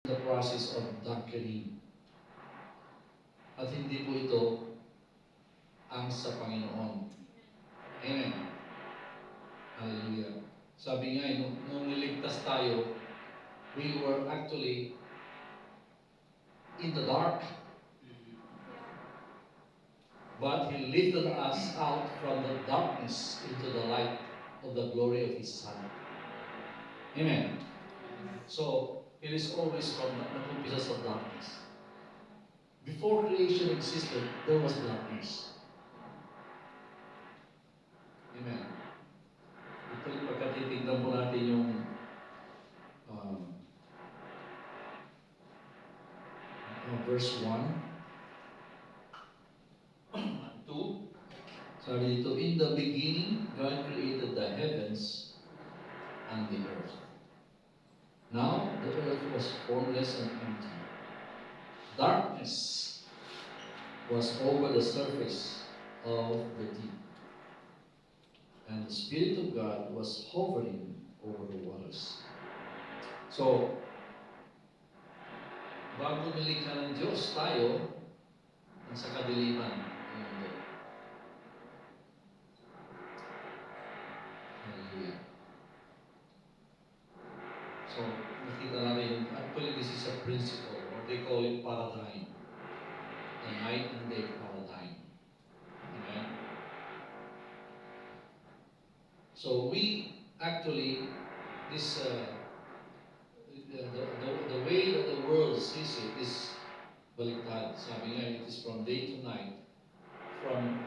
the process of darkening. At hindi po ito ang sa Panginoon. Amen. Hallelujah. Sabi nga, nung niligtas tayo, we were actually in the dark. But He lifted us out from the darkness into the light of the glory of His Son. Amen. So, it is always from nag-umpisa sa darkness. Before creation existed, there was darkness. Amen. Ito yung pagkatitignan po natin yung verse 1. 2. Sabi dito, in the beginning, God created the heavens and the earth. Now, the earth was formless and empty. Darkness was over the surface of the deep. And the Spirit of God was hovering over the waters. So, bago nilikha ng Diyos, tayo nasa kadiliman. Hallelujah. So, nakita natin, actually this is a principle, or they call it paradigm. The night and day paradigm. Amen? So we actually, this, the way that the world sees it is baliktad. Sabi nga, it is from day to night, from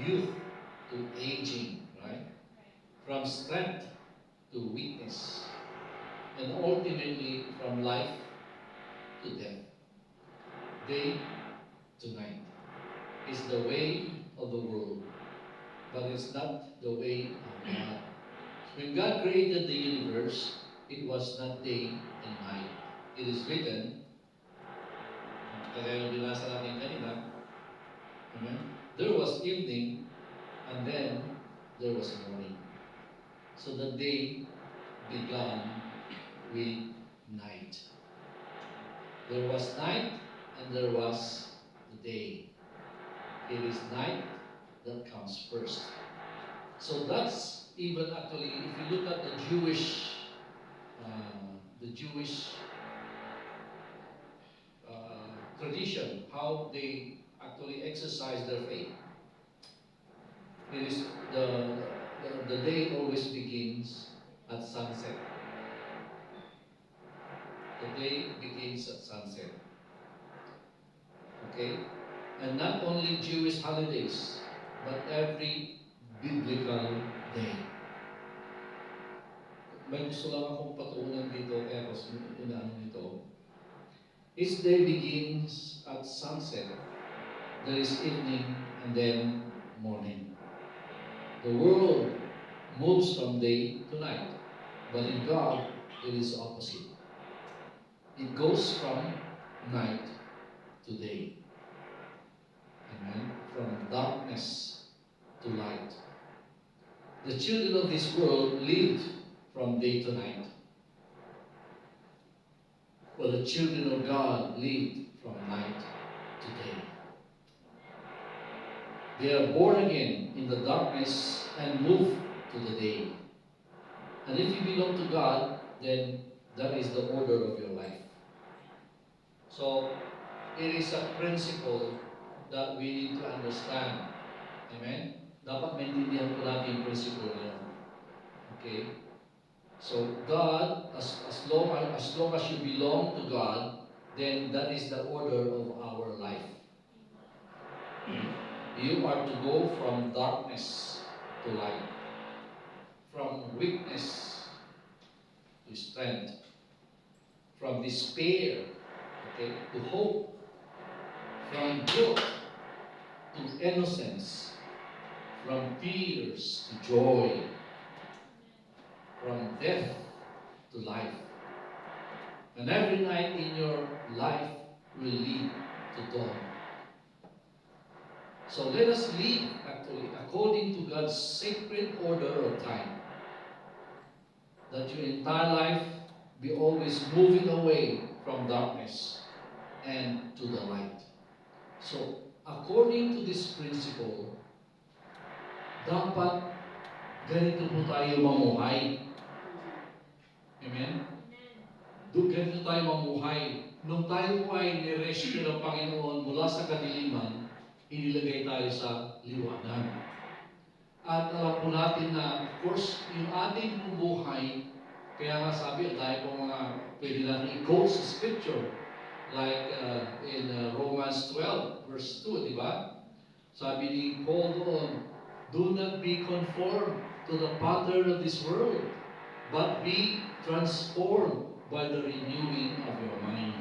youth to aging, right? From strength to weakness, and ultimately from life to death. Day to night is the way of the world, but it's not the way of God. When God created the universe, it was not day and night. It is written, kaya yung binasa natin kanina, there was evening and then there was morning. So the day began with night. There was night and there was the day. It is night that comes first. So that's even actually, if you look at the Jewish tradition, how they actually exercise their faith. It is the day always begins at sunset. The day begins at sunset. Okay? And not only Jewish holidays, but every biblical day. May gusto lang akong patuunan dito, kaya kasi inaano nito. Each day begins at sunset. There is evening and then morning. The world moves from day to night, but in God, it is opposite. It goes from night to day. Amen? From darkness to light. The children of this world lived from day to night, while the children of God lived from night to day. They are born again in the darkness and move to the day. And if you belong to God, then that is the order of your life. So, it is a principle that we need to understand. Amen? Dapat maintindihan ko natin yung principle na yun. Okay? So, God, as long as you belong to God, then that is the order of our life. You are to go from darkness to light, from weakness to strength, from despair, okay, to hope, from guilt to innocence, from tears to joy, from death to life. And every night in your life will lead to dawn. So let us live actually according to God's sacred order of time. That your entire life be always moving away from darkness and to the light. So, according to this principle, dapat ganito po tayo mamuhay. Amen? Ganito tayo mamuhay. Nung tayo po ay nirescue ng Panginoon mula sa kadiliman, inilagay tayo sa liwanag. At alam po natin na, of course, yung ating buhay, kaya nga sabi, tayo po mga pwede natin i-quote sa scripture, like in Romans 12, verse 2, di ba? Sabi ni Paul doon, do not be conformed to the pattern of this world, but be transformed by the renewing of your mind.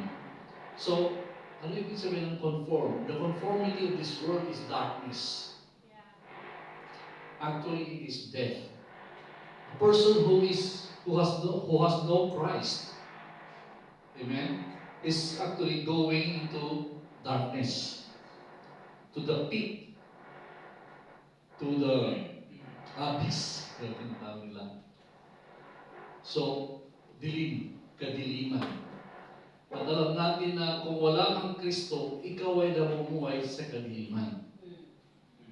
So, ano ibig sabihin ng conform? The conformity of this world is darkness. Actually, it is death. A person who has no Christ, amen, is actually going into darkness, to the pit, to the abyss. So, dilim, kadiliman. At alam natin na kung wala kang Kristo, ikaw ay namumuhay sa kadiliman.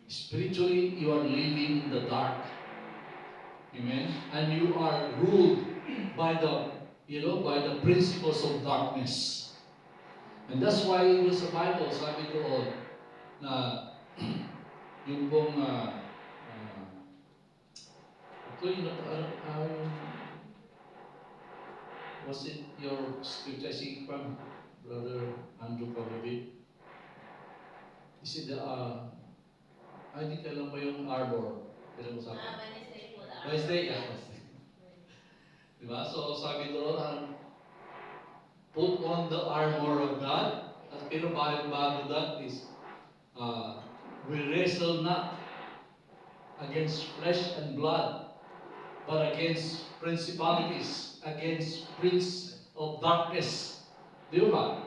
Spiritually, you are living in the dark. Amen? And you are ruled by by the principles of darkness. And that's why it was the Bible, sabi doon, na yung pong, was it your scripture, I see from Brother Andrew probably? Is it the, hindi ka lang ba yung arbor? Pinag-usapan? Wednesday po. Wednesday, yeah. Wednesday. Diba? So sabi doon, put on the armor of God. At pero bago that is, we wrestle not against flesh and blood, but against principalities, against prince of darkness. Di ba?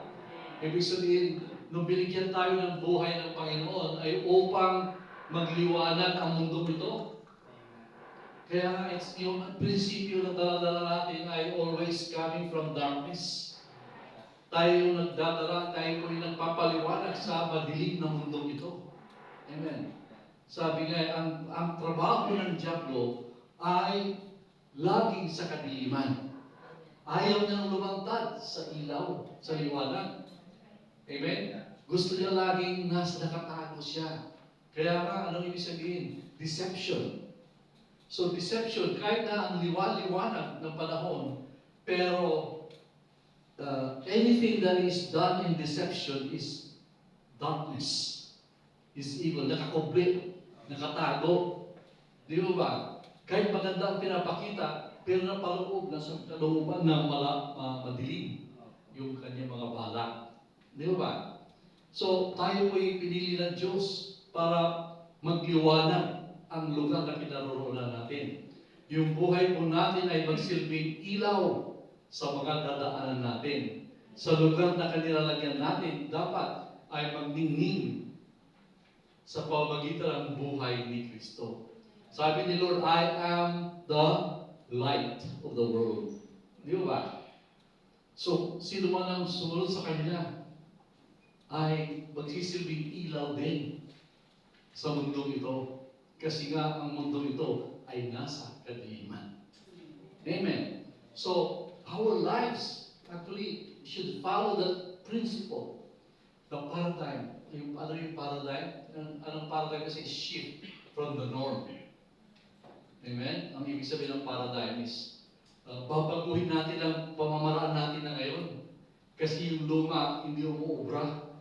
Ibig sabihin, nung binigyan tayo ng buhay ng Panginoon ay upang magliwanag ang mundong ito. Kaya nga, yung prinsipyo na dala-dala natin ay always coming from darkness. Tayo yung nagdadala, tayo po yung nagpapaliwanag sa madilim na mundong ito. Amen. Sabi nga, ang trabaho ng Diablo ay laging sa kadiliman. Ayaw niyang lumantad sa ilaw, sa liwanag. Amen? Gusto niya laging nakatago siya. Kaya nga, anong ibig sabihin? Deception. So deception, kahit na ang liwanag ng panahon, pero anything that is done in deception is darkness, is evil, nakakomplete, nakatago. Di ba? Kahit maganda ang pinapakita, pero napaloob na sa kalooban na madilim yung kanyang mga balak. Di ba? So, tayo po'y pinili ng Diyos para magliwanag ang lugar na kinaroroonan natin. Yung buhay po natin ay magsilbing ilaw sa mga dadaanan natin. Sa lugar na kanilalagyan natin, dapat ay magningning sa pamamagitan ng buhay ni Kristo. Sabi ni Lord, I am the light of the world. Di ba? So, sino man ang sumunod sa Kanya ay magsisilbing ilaw din sa mundong ito. Kasi nga, ang mundong ito ay nasa kadiliman. Amen. So, our lives actually should follow that principle. The paradigm. Ano yung paradigm? Anong paradigm kasi shift from the norm. Amen? Ang ibig sabihin ng paradigm is, babaguhin natin ang pamamaraan natin na ngayon. Kasi yung luma, hindi umuubra.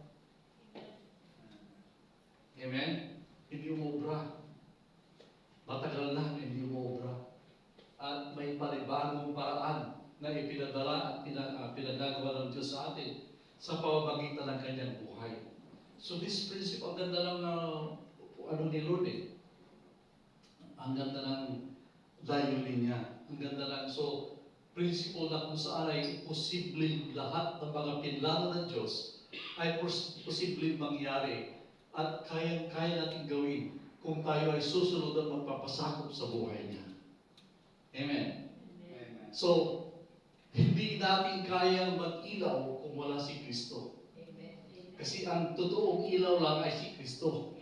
Amen? Hindi umuubra. Matagal na, hindi umuubra. At may panibagong paraan na ipinadala at pinagagawa ng Diyos sa atin sa pamamagitan ng kanyang buhay. So this principle, ang ganda ng ni Lord eh. Ang ganda ng layunin niya. Ang ganda ng, so, principle na kung saan ay posibleng lahat ng mga pinlano ng Diyos ay posibleng mangyari at kaya natin gawin kung tayo ay susunod at magpapasakop sa buhay niya. Amen? Amen. So, Hindi natin kaya mag-ilaw kung wala si Kristo. Kasi ang totoong ilaw lang ay si Kristo.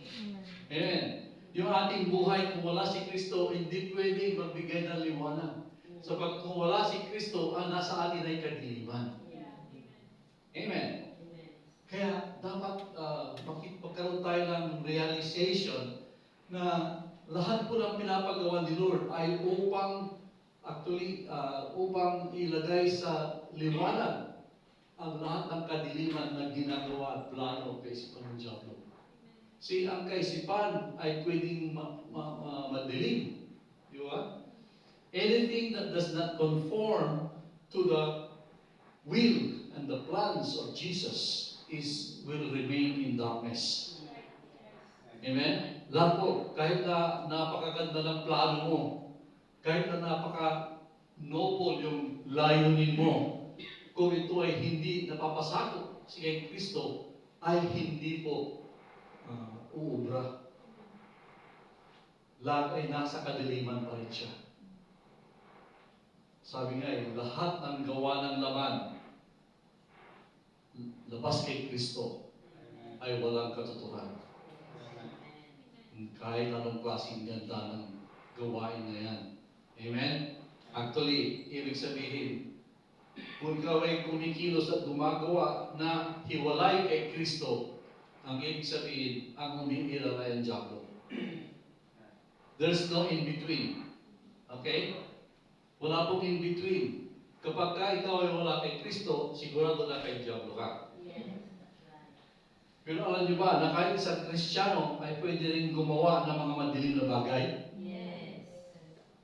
Amen. Yung ating buhay, kung wala si Kristo, hindi pwede magbigay ng liwanag. Sapagkat kung wala si Kristo, ang nasa atin ay kadiliman. Amen. Kaya dapat magkaroon tayo ng realization na lahat po ng pinapagawa ni Lord ay upang ilagay sa liwanag ang lahat ng kadiliman na ginagawa at plano kay si Panginoon. Ang kaisipan ay pwedeng madilim. Di ba? Anything that does not conform to the will and the plans of Jesus will remain in darkness. Amen? Lahat po, kahit na napakaganda ng plano mo, kahit na napaka-noble yung layunin mo, kung ito ay hindi napapasakop sa kay Kristo, ay hindi po uubra. Lahat ay nasa kadiliman pa rin siya. Sabi nga lahat ng gawa ng laman, labas kay Kristo, ay walang katotohanan. Kahit anong klaseng ganda ng gawain na yan. Amen? Actually, ibig sabihin, kung ikaw ay kumikilos at gumagawa na hiwalay kay Kristo, ang ibig sabihin, ang umiiral ay ang diablo. There's no in-between. Okay? Wala pong in-between. Kapag ikaw ay wala kay Kristo, sigurado na kay diablo ka. Pero alam niyo ba, na kahit isang Kristiyano ay pwede rin gumawa ng mga madilim na bagay? Yes.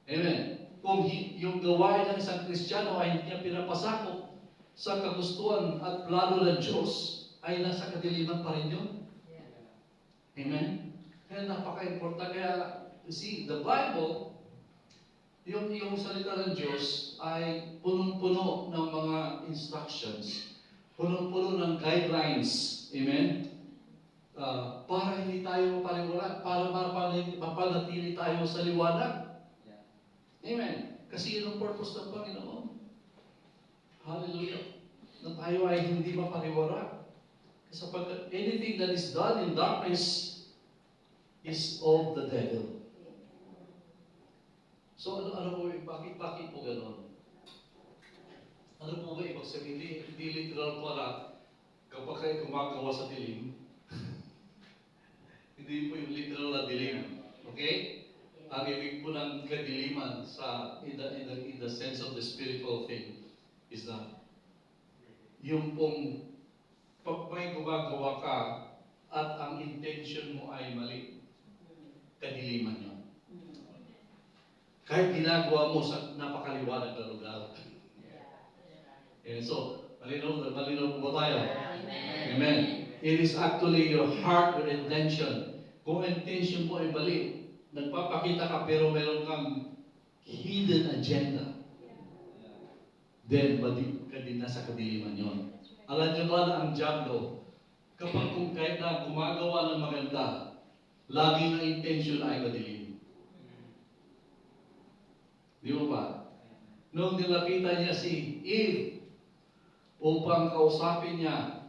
Amen. Kung yung gawain ng isang Kristiyano ay hindi niya pinapasakop sa kagustuhan at plano ng Diyos, ay nasa kadiliman pa rin yun. Yeah. Amen? Kaya napaka-important. Kaya, see, the Bible, yung salita ng Diyos ay punong-puno ng mga instructions, punong-puno ng guidelines. Amen? Para hindi tayo mapaliwala, para mapanatili tayo sa liwanag. Yeah. Amen. Kasi yun ang purpose ng Panginoon. Hallelujah. Na tayo ay hindi mapaliwala. Kasi anything that is done in darkness is of the devil. So ano po, bakit po gano'n? Ano po ba ibig sabihin? Hindi literal pala kapag kayo gumagawa sa dilim. Hindi po yung literal na dilim. Okay? Ang ibig po ng kadiliman in the sense of the spiritual thing is that yung pong pag may gumagawa ka at ang intention mo ay mali, kadiliman yun. Kahit ginagawa mo sa napakaliwanag na lugar. And so, malinaw po ba tayo? Amen. Amen. It is actually your heart, your intention. Kung intention mo ay mali, nagpapakita ka pero meron kang hidden agenda, then nasa kadiliman yun. Alam niyo ba na ang diablo, kapag kung kahit na gumagawa ng maganda, lagi na intention ay madilim. Di ba ba? Nung nilapitan niya si Eve upang kausapin niya,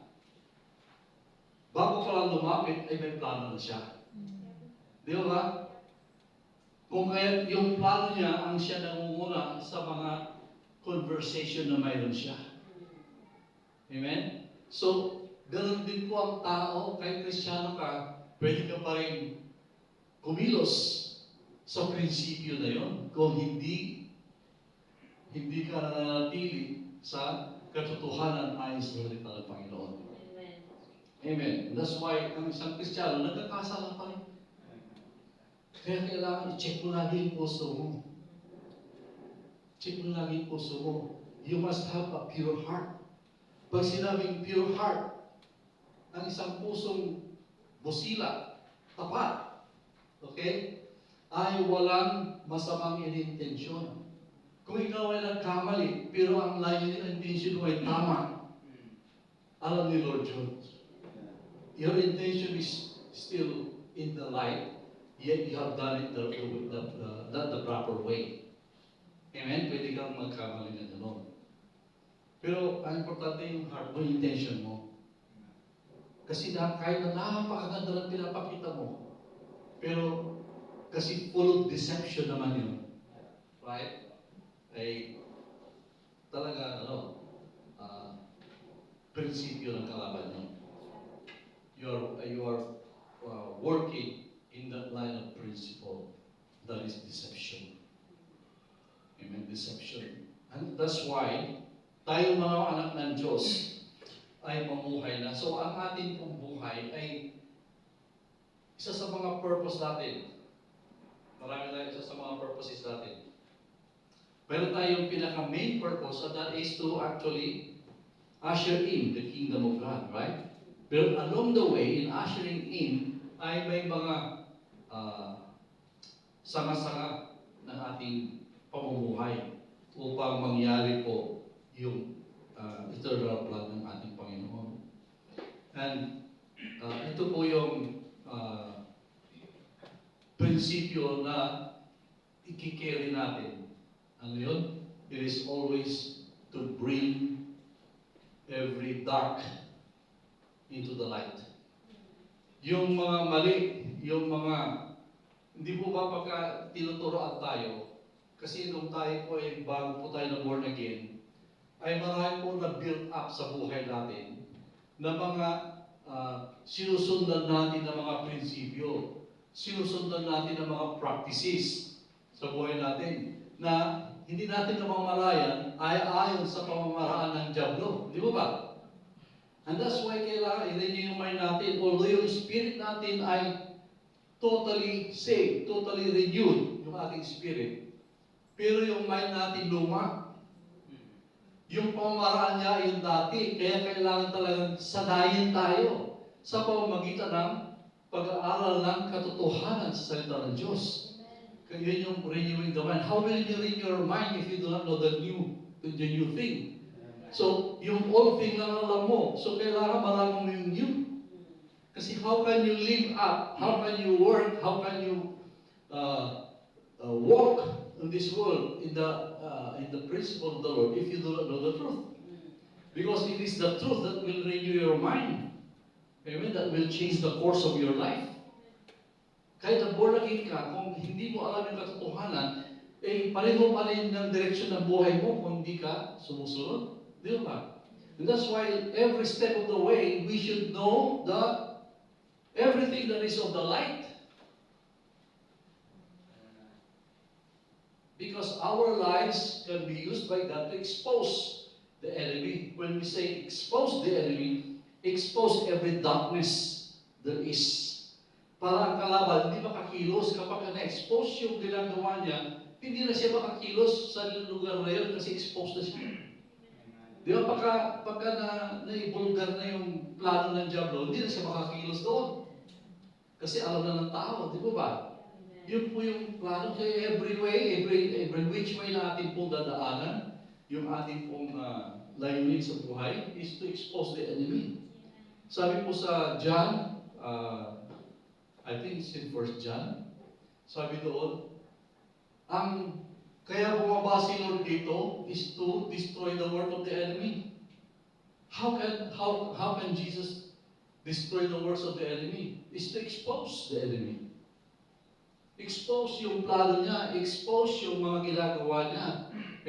bago pa lang lumapit, ay may plano na siya. Di ba? Kung kaya yung plano niya ang siya nangunguna sa mga conversation na mayroon siya. Amen? So, ganoon din po ang tao, kahit Kristiyano ka, pwede ka pa rin kumilos sa prinsipyo na yon. Kung hindi ka nananatili sa katotohanan ayon sa salita ng Panginoon. Amen. Amen. That's why ang isang Kristiyano nagkakasala pa rin. Kaya kailangan i-check mo lagi yung puso mo. Check mo lagi yung puso mo. You must have a pure heart. Pag sinabing pure heart, ang isang pusong busila, tapat, okay, ay walang masamang inintensyon. Kung ikaw ay nagkamali, pero ang layunin ng intention mo ay tama, alam ni Lord John, your intention is still in the light, yet you have done it not the proper way. Amen? Pwede kang magkamali na gano'n. Pero ang importante yung heart mo, yung intention mo. Kasi kahit na napakaganda ng pinapakita mo, pero kasi full of deception naman yun. Right? Ay talaga, prinsipyo ng kalaban yun. You are working in that line of principle. That is deception. Amen? Deception. And that's why, tayo mga anak ng Diyos ay mamuhay na. So, ang ating pong buhay ay isa sa mga purpose natin. Marami tayo isa sa mga purposes natin. Pero tayong pinaka-main purpose, and that is to actually usher in the kingdom of God, right? But along the way, in ushering in, ay may mga sanga-sanga ng ating pamumuhay upang mangyari po yung eternal plan ng ating Panginoon. And ito po yung prinsipyo na ikikerry natin. Ano yun? It is always to bring every dark into the light. Yung mga mali, yung mga, hindi po ba pagka tinuturoan tayo, kasi nung tayo po ay bago po tayo na born again, ay marami po na build up sa buhay natin na mga sinusundan natin ng mga prinsipyo, sinusundan natin ng mga practices sa buhay natin na hindi natin namamalayan ay ayon sa pamamaraan ng dyablo. Di ba ba? And that's why kailangan i-renew yung mind natin. Although yung spirit natin ay totally saved, totally renewed, yung ating spirit. Pero yung mind natin luma. Yung pamamaraan niya yung dati. Kaya kailangan talagang sanayin tayo sa pamamagitan ng pag-aaral ng katotohanan sa salita ng Diyos. Yun yung renewing the mind. How will you renew your mind if you do not know the new thing? So, yung old thing lang alam mo. So, kailangan malaman mo yung new. Kasi how can you live up? How can you work? How can you walk in this world in the principle of the Lord if you do not know the truth? Because it is the truth that will renew your mind. Amen? That will change the course of your life. Kahit na born again ka, kung hindi mo alam yung katotohanan, pareho pa rin ng direksyon ng buhay mo kung hindi ka sumusunod. Di ba? And that's why every step of the way, we should know that everything that is of the light. Because our lives can be used by God to expose the enemy. When we say expose the enemy, expose every darkness there is. Para ang kalaban, hindi makakilos. Kapag na-expose yung ginagawa niya, hindi na siya makakilos sa lugar na yun kasi exposed na siya. Di ba, pagka na-ibulgar na yung plano ng Diablo, hindi na siya makakilos doon. Kasi alam na ng tao, di ba ba? Yun po yung plano. Kaya every way, every which way na ating pong dadaanan, yung ating pong layunin sa buhay is to expose the enemy. Sabi po sa John, I think it's in 1 John. Sabi doon, kaya bumaba si Lord dito is to destroy the work of the enemy. How can Jesus destroy the works of the enemy? Is to expose the enemy. Expose yung plano niya, expose yung mga ginagawa niya.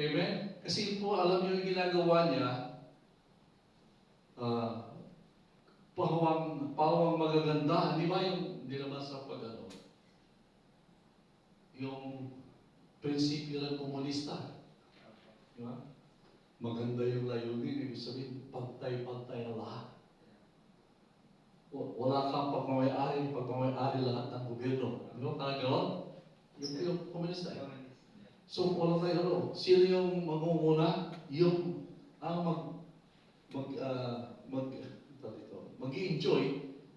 Amen? Kasi po, alam niyo yung ginagawa niya, pawang magaganda. Di ba yung, hindi naman sa yung prinsipyo ng komunista. Di ba? Maganda yung layunin, ibig sabihin, pantay-pantay na lahat. Wala kang pagmamayari lahat ng gobyerno. Di ba? Parang gano'n? Yung komunista. So, wala tayo sino yung magmumuna? Yung ang mag-i-enjoy,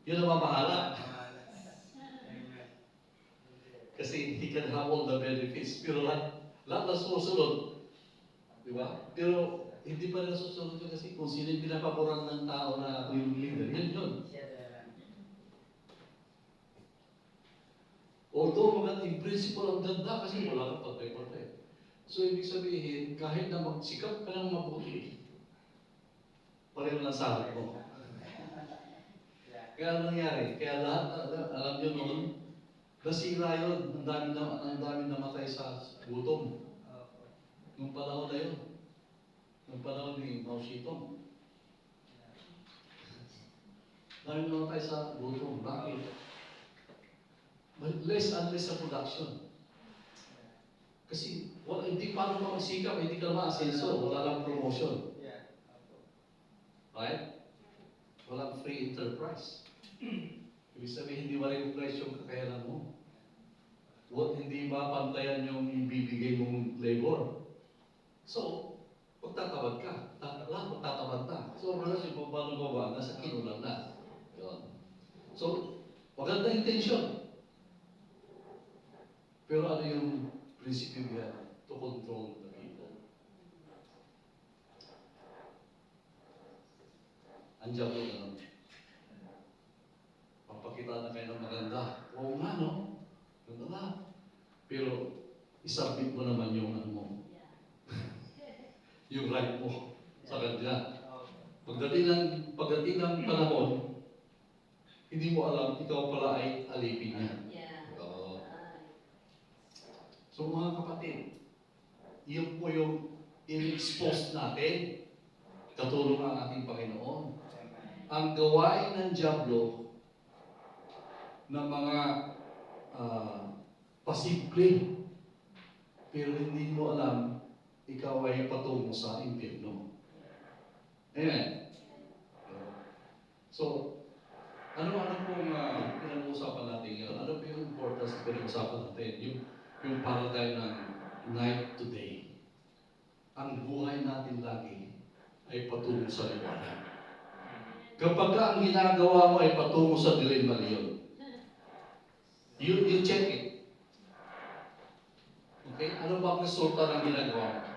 yun ang mamahala. Kasi he can have all the benefits. Pero lahat na susunod. Di ba? Pero hindi pa rin susunod yun kasi kung sino yung pinapaboran ng tao na yung leader, yun. Although maganda yung principle ang ganda kasi wala kang pagpay-pagpay. So ibig sabihin, kahit na magsikap ka ng mabuti, problema ng sahod mo. Kaya ano nangyari? Kaya lahat, alam nyo noon, nasira yun. Ang dami namatay sa gutom. Nung panahon na yun. Nung panahon ni Mao Zedong. Dami namatay sa gutom. Bakit? Less and less sa production. Kasi hindi paano ka magsikap, hindi ka ma-asenso, wala lang promotion. Right? Walang free enterprise. Ibig sabihin, hindi ma-recognize yung kakayanan mo. Hindi mapantayan yung ibibigay mong labor. So, magtatabad ka. Lahat magtatabad na. So, wala siya kung paano gawa, nasa kinulang na. Yun. So, maganda intention. Pero ano yung prinsipyo niya? To control the people. Andiyan mo ganun. Papakita na kayo ng maganda. Oo nga, no? Ganda na. Pero, isabit mo naman yung ano mo. Yung right mo sa kanya. Pagdating ng panahon, hindi mo alam, ikaw pala ay alipin niya. Oo. So mga kapatid, yun po yung in-expose natin, katulong ang ating Panginoon. Ang gawain ng dyablo ng mga pasimple, pero hindi mo alam, ikaw ay patungo sa impyerno. Amen. So, ano pong pinag-uusapan natin yun? Ano po yung importance na pinag-uusapan natin? Yung paradigm ng night to day. Ang buhay natin lagi ay patungo sa liwanag. Kapag ang ginagawa mo ay patungo sa dilim, mali yun. You check it. Okay? Ano ba ang resulta ng ginagawa mo?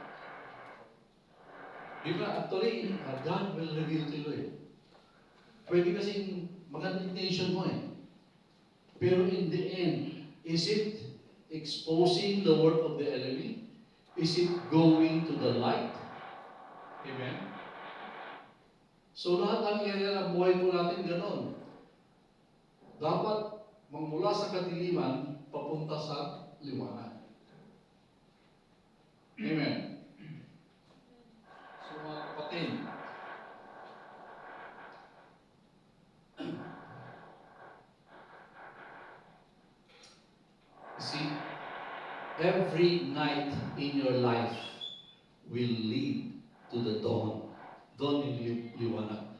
Actually, God will reveal to you eh. Pwede kasing maganda intention mo eh. Pero in the end, is it exposing the work of the enemy? Is it going to the light? Amen? So lahat ang area ng buhay po natin ganon. Dapat magmula sa kadiliman, papunta sa liwanag. Amen? So mga kapatid, see, every night in your life will lead to the dawn. Dawn yung liwanag.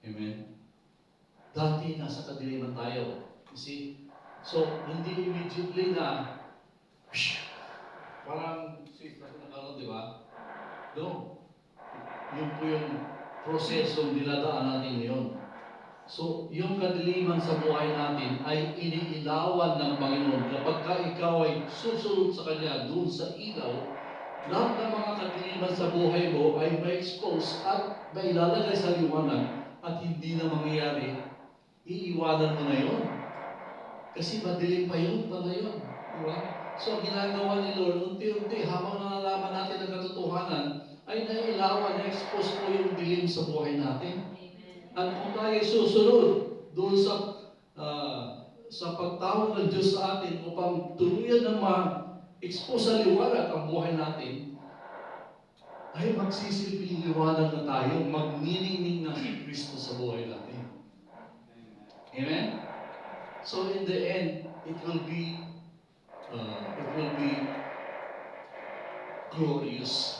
Amen? Dati nasa kadiliman tayo. You see? So, hindi immediately na parang switch na nakaroon, di ba? No. Yun po yung prosesong dinadaan natin ngayon. So, yung kadiliman sa buhay natin ay iniilawan ng Panginoon. Kapag ikaw ay susunod sa Kanya doon sa ilaw, lahat ng mga kadiliman sa buhay mo ay ma-expose at mailalagay sa liwanag at hindi na mangyayari. Iiwanan mo na yun. Kasi madilim pa yun, pala yun. Diba? So, ang ginagawa ni Lord, unti-unti, habang nalalaman natin ang katotohanan, ay nailawan, na-expose po yung dilim sa buhay natin. At kung tayo susunod doon sa pagtawag ng Diyos sa atin upang tuluyan na ma-expose sa liwanag ang buhay natin, ay magsisilbing liwanag na tayo, magniningning na si Kristo sa buhay natin. Amen? So in the end, it will be glorious.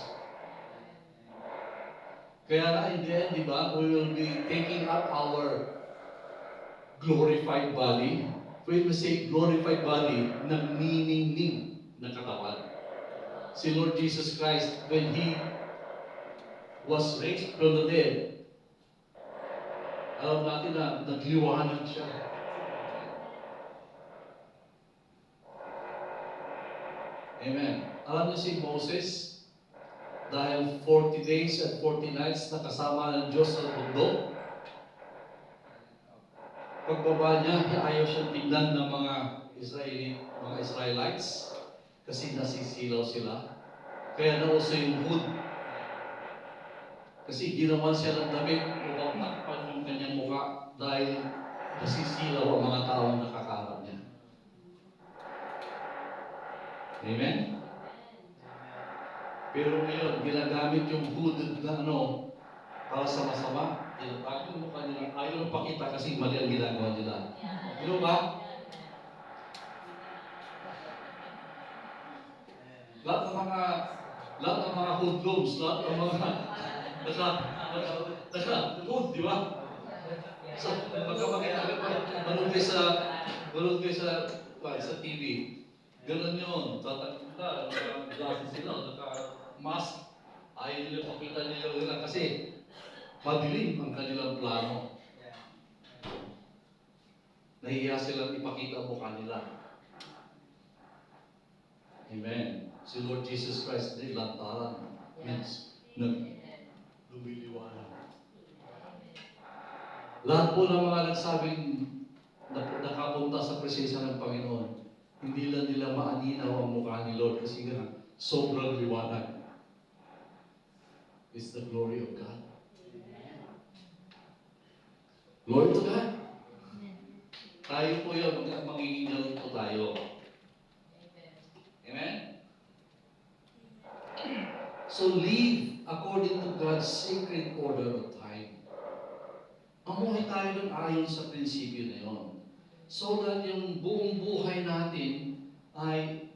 Kaya in the end, di ba, we will be taking up our glorified body. When we say glorified body, nagniningning na katawan. Si Lord Jesus Christ, when He was raised from the dead, alam natin na nagliwanag siya. Amen. Alam niyo si Moses, dahil 40 days and 40 nights na kasama ng Diyos sa mundo, pagbaba niya, ayaw siyang tignan ng mga Israelites kasi nasisilaw sila. Kaya nauso yung hood. Kasi ginawan siya ng damit upang takpan yung kanyang mukha dahil nasisilaw ang mga tao ang nakakaharap niya. Amen? Pero ngayon, ginagamit yung hooded na para sa masama. Tinatake yung mukha nila. Ayaw nang pakita kasi mali ang ginagawa nila. Ano ba? Lahat ng mga hoodlums, lahat ng mga hood, di ba? So, magkapakita ka pa, manood kayo sa TV. Ganun yun. Tatakita, naka-glasses sila, naka-mask. Ayaw nila pakita nila kasi madilim ang kanilang plano. Nahihiya silang ipakita ang mukha nila. Amen. Si Lord Jesus Christ din lantaran. Means, lumiliwanag. Lahat po ng mga nagsabing nakapunta sa presensya ng Panginoon, hindi lang nila maaninaw ang mukha ni Lord kasi nga, sobrang liwanag. It's the glory of God. Glory to God. Tayo po yun, magiging po tayo. Amen? So live according to God's sacred order of time. Mamuhay tayo ng ayon sa prinsipyo na yun. So that yung buong buhay natin ay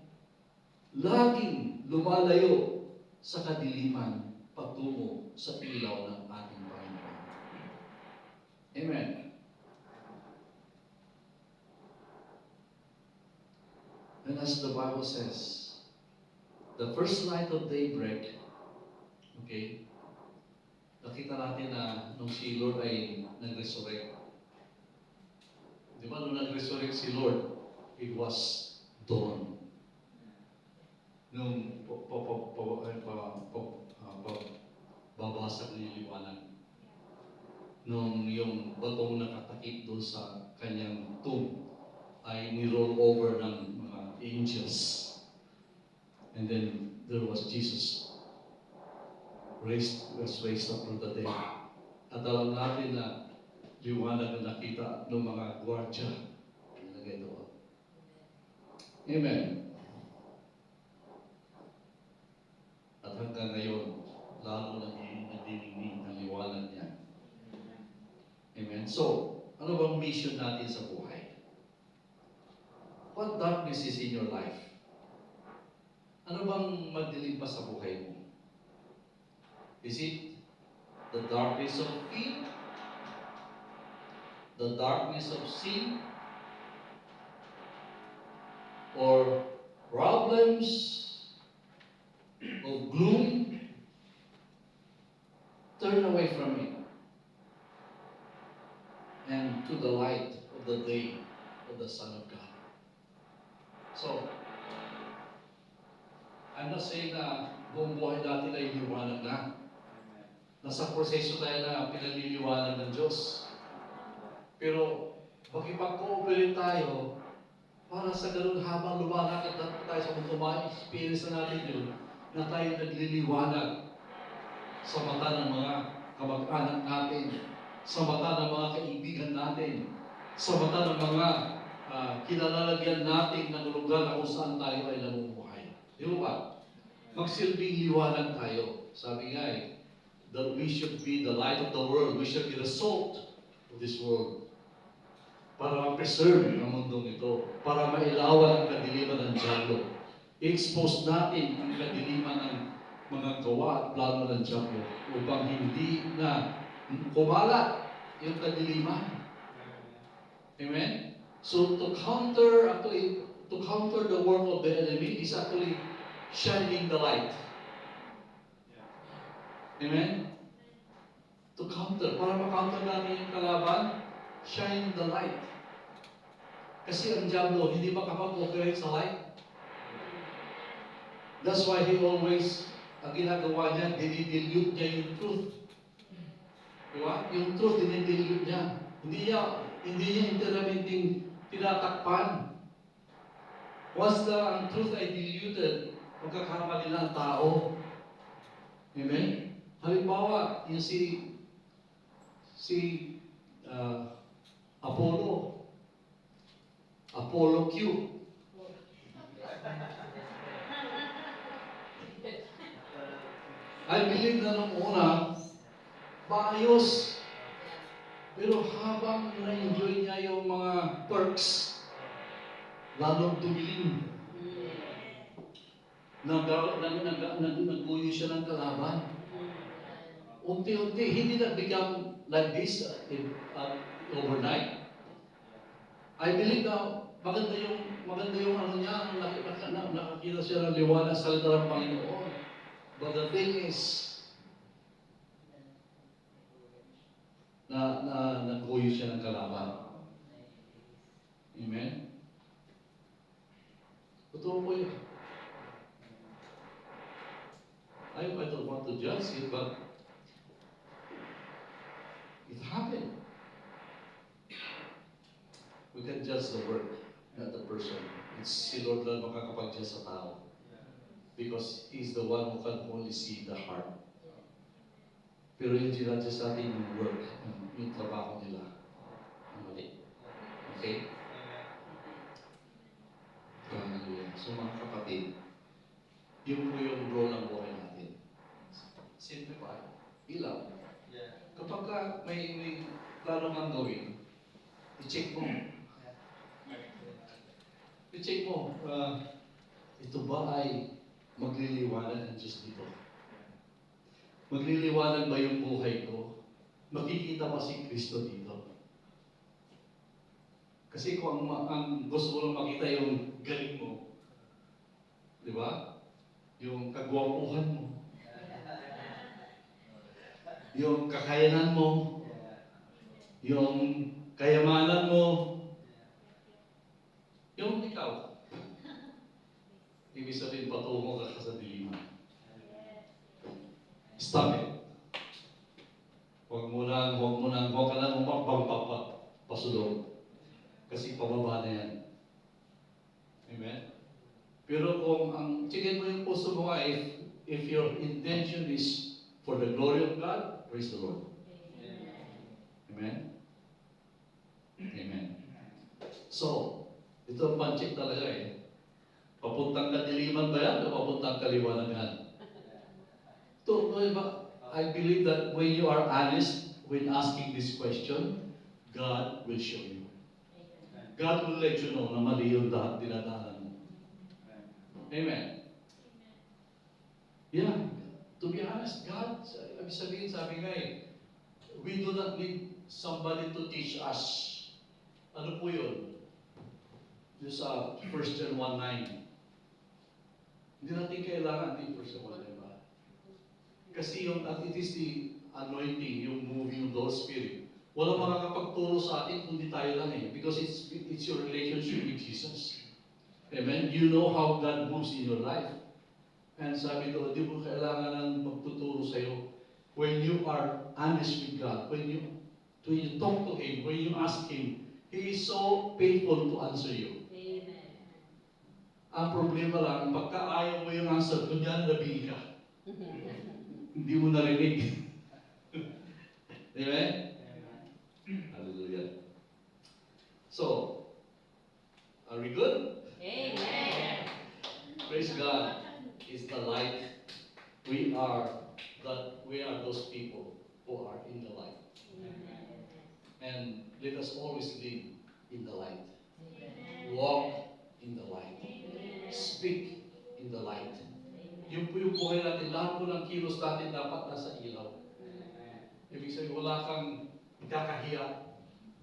laging lumalayo sa kadiliman patungo sa ilaw ng ating Panginoon. Amen. And as the Bible says, the first light of daybreak, okay, nakita natin na nung si Lord ay nag-resurrect. Di ba, nung nag-resurrect si Lord, it was dawn. Nung babasag ng liwanag. Nung yung batong nakatakip doon sa kanyang tomb ay ni-roll over ng mga angels. And then there was Jesus was raised up from the dead. At alam natin na liwanag na nakita ng mga gwardya. Ilagay doon. Amen. At hanggang ngayon, lalo nagdidinig ang liwanag niya. Amen. So, ano bang mission natin sa buhay? What darkness is in your life? Ano bang madilim pa sa buhay mo? Is it the darkness of fear? The darkness of sin? Or problems of gloom? Turn away from it and to the light of the day of the Son of God. So, I'm not saying na buong buhay natin ay liwanag na. Nasa proseso tayo na pinaliliwanag ng Diyos. Pero, makipag-cooperate tayo para sa ganun habang lumalakad tayo sa mundo, ma-experience na natin yun na tayo nagliliwanag sa mata ng mga kamag-anak natin, sa mata ng mga kaibigan natin, sa mata ng mga kinalalagyan natin ng lugar na kung saan tayo ay namumuhay. Di ba? Magsilbing liwanag tayo. Sabi nga that we should be the light of the world. We should be the salt of this world. Para ma-preserve ang mundong ito. Para mailawan ang kadiliman ng dyablo. I-expose natin ang kadiliman ng mga gawa at plano ng dyablo upang hindi na kumalat yung kadiliman. Amen? So to counter the work of the enemy is actually shining the light. Amen? To counter, para ma-counter namin yung kalaban, shine the light. Kasi ang diablo, hindi makapag-operate sa light. That's why he always, ang ginagawa niya, dinidilute niya yung truth. Diba? Yung truth, dinidilute niya. Hindi niya intermitting tinatakpan. Once ang truth ay diluted, magkakamali na ang tao. Amen? Halimbawa, yung si ah, Apollo, Apollo Q. I believe na nung una, maayos. Pero habang na-enjoy niya yung mga perks, lalong dumilim. Nagguyo siya ng kalaban. Unti-unti, he did not become like this overnight. I believe na maganda yung ano niya, nakakita siya ng liwanag sa salita ng Panginoon. But the thing is, nagguyo siya ng kalaban. Amen? Totoo po yun. I don't want to judge you, but it happened. We can judge the work, not the person. It's si Lord lang makakapag-judge sa tao. Because He's the one who can only see the heart. Pero yung ginadya sa atin yung work, yung trabaho nila, ang mali. Okay? Hallelujah. So mga kapatid, yun po yung role ng buhay natin. Simplify. Ilaw. Kapag ka may plano kang gawin, i-check mo. I-check mo, ito ba ay magliliwanag ng Diyos dito? Magliliwanag ba yung buhay ko? Makikita ba si Kristo dito? Kasi kung ang gusto mo lang makita yung galing mo, di ba? Yung kagwapuhan mo, yung kakayanan mo, yung kayamanan mo, yung ikaw. Ibig sabihin, patungo ka sa diliman. Stop it. Huwag ka lang pasulong. Kasi pababa na yan. Amen? Pero kung tingin mo yung puso mo ay, if your intention is for the glory of God, praise the Lord. Amen? Amen. So, ito ang pancheck talaga eh. Papuntang kadiliman ba yan o papuntang kaliwanagan? Ito, I believe that when you are honest when asking this question, God will show you. God will let you know na mali yung dinadaanan mo. Amen. Yeah. To be honest, God, sabi nga eh, we do not need somebody to teach us. Ano po yun? Yung sa 1 John 1:9. Hindi natin kailangan din 1 John 1, diba? Kasi it is the anointing, yung moving of the Holy Spirit. Walang makakapagturo sa atin kundi tayo lang eh. Because it's your relationship with Jesus. Amen? You know how God moves in your life. And sabi ko, di mo kailangan ng magtuturo sa'yo. When you are honest with God, when you talk to Him, when you ask Him, He is so faithful to answer you. Amen. Ang problema lang, pagka ayaw mo yung answer, kunyari nabigil ka. Hindi mo narinig. Amen? Hallelujah. So, are we good? Amen. Praise God. Is the light. We are those people who are in the light. And let us always live in the light. Walk in the light. Speak in the light. Yung po yung buhay natin, lahat po ng kilos natin dapat nasa ilaw. Ibig sabihin, wala kang ikakahiya,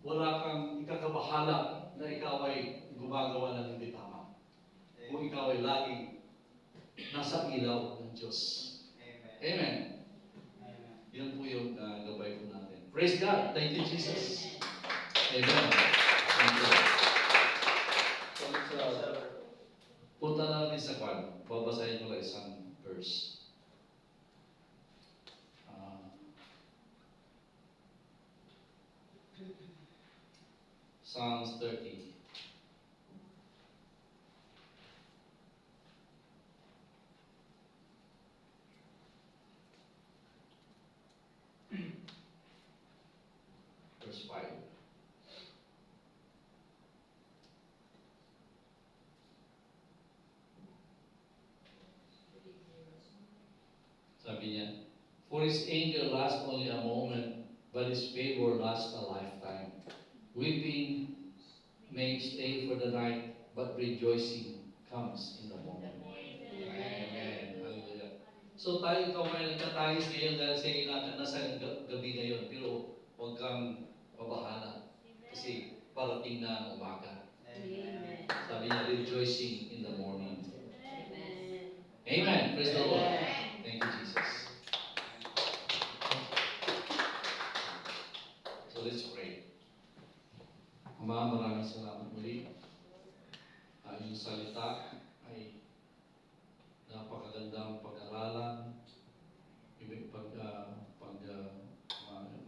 wala kang ikakabahala na ikaw ay gumagawa ng hindi tama. Kung ikaw ay laging nasa ilaw ng Diyos. Amen. Yan po yung gabay po natin. Praise God. Thank you, Jesus. Amen. Thank you. So, punta na natin sa kwan. Babasahin ko lang isang verse. Psalms 30. verse 5. Sabi niya, for his anger lasts only a moment, but his favor lasts a lifetime. Weeping may stay for the night, but rejoicing comes in the morning. Amen. Hallelujah. So tayo, ikaw may nagkatangis ngayon dahil sa inakan na sa gabi ngayon, pero huwag kang pabahala. Kasi parating na ang umaga. Amen. Sabi niya, rejoicing in the morning. Amen. Amen. Praise the Lord. Amen. Thank you, Jesus. So let's pray. Ama, maraming salamat muli. Ang iyong salita ay napakagandang pag-aralan,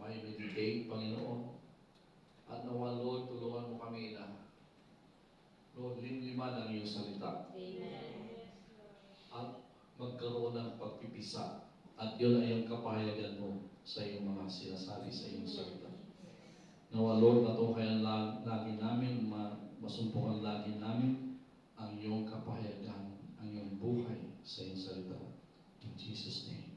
may-meditate, Panginoon. At nawa, Lord, tulungan mo kami na, Lord, limliman ang iyong salita. Amen. At magkaroon ng pagpipisa. At yun ay ang kapahayagan mo sa iyong mga sinasabi sa iyong salita. Nawa, Lord, natunghayan lagi namin, masumpungan lagi namin ang iyong kapahayagan, ang iyong buhay sa iyong salita. In Jesus' name.